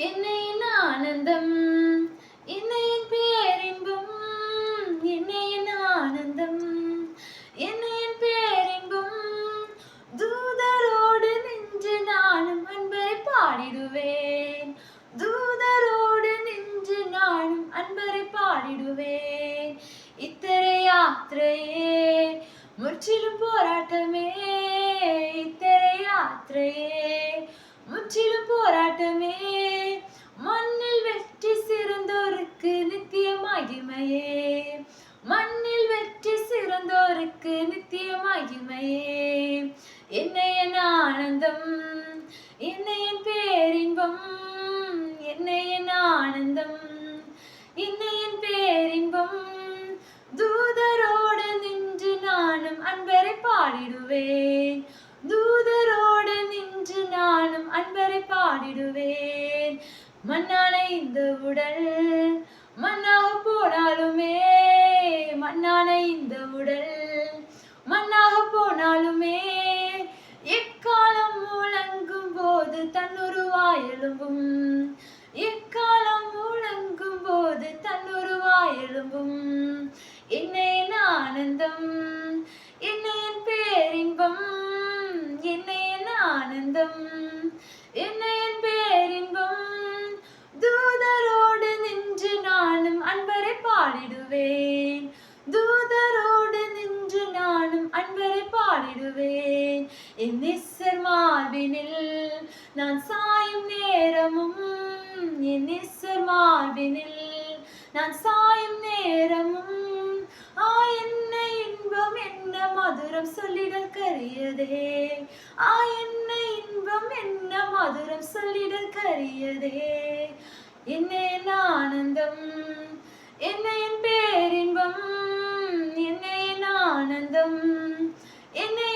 என்னை என் ஆனந்தம், என்னை என் பேரின்பம், என்னை என் ஆனந்தம், என்னை என் பேரின்பம். தூதரோடு நின்று நானும் அன்பரை பாடிடுவேன், தூதரோடு நின்று நானும் அன்பரை பாடிடுவேன். இத்தனை யாத்திரையே முற்றிலும் போராட்டமே, இத்தனை யாத்திரையே முற்றிலும் போராட்டமே. மண்ணில் வெற்றி சிறந்தோருக்கு நித்திய மகிமையே, மண்ணில் வெற்றி சிறந்தோருக்கு நித்திய மகிமையே. என்னை என் ஆனந்தம், என்னை என் பேரின்பம், என்னை என் ஆனந்தம், என்னை என் பேரின்பம். தூதரோடு நின்று நானும் அன்பரை பாடிடுவேன், தூதரோடு நின்று நானும் அன்பரை பாடிடுவேன். மண்ணான இந்த உடல் மண்ணாக போனாலுமே, மண்ணான இந்த உடல் மண்ணாக போனாலுமே, எக்காலம் முழங்கும் போது தன்னுருவாய் எழும்பும், எக்காலம் முழங்கும் போது தன்னுருவாய் எழும்பும். என்னை என் ஆனந்தம், என்னை என் பேரின்பம், என்னை என் ஆனந்தம், என்னை என் பேரின்பம். தூதரோடு நின்று நானும் அன்பரை பாடிடுவேன், தூதரோடு நின்று நானும் அன்பரை பாடிடுவேன். என் நேசர் மார்பினில் நான் சாயும் நேரமும், என் நேசர் மார்பினில் நான் சாயும் நேரமும். என்ன இன்பம் என்ன மதுரம் சொல்லிடல் கரியதே, என்ன இன்பம் என்ன மதுரம் சொல்லிடல் கரியதே. என்னை என் ஆனந்தம், என்னை என் பேரின்பம், என்னை என் ஆனந்தம், என்னை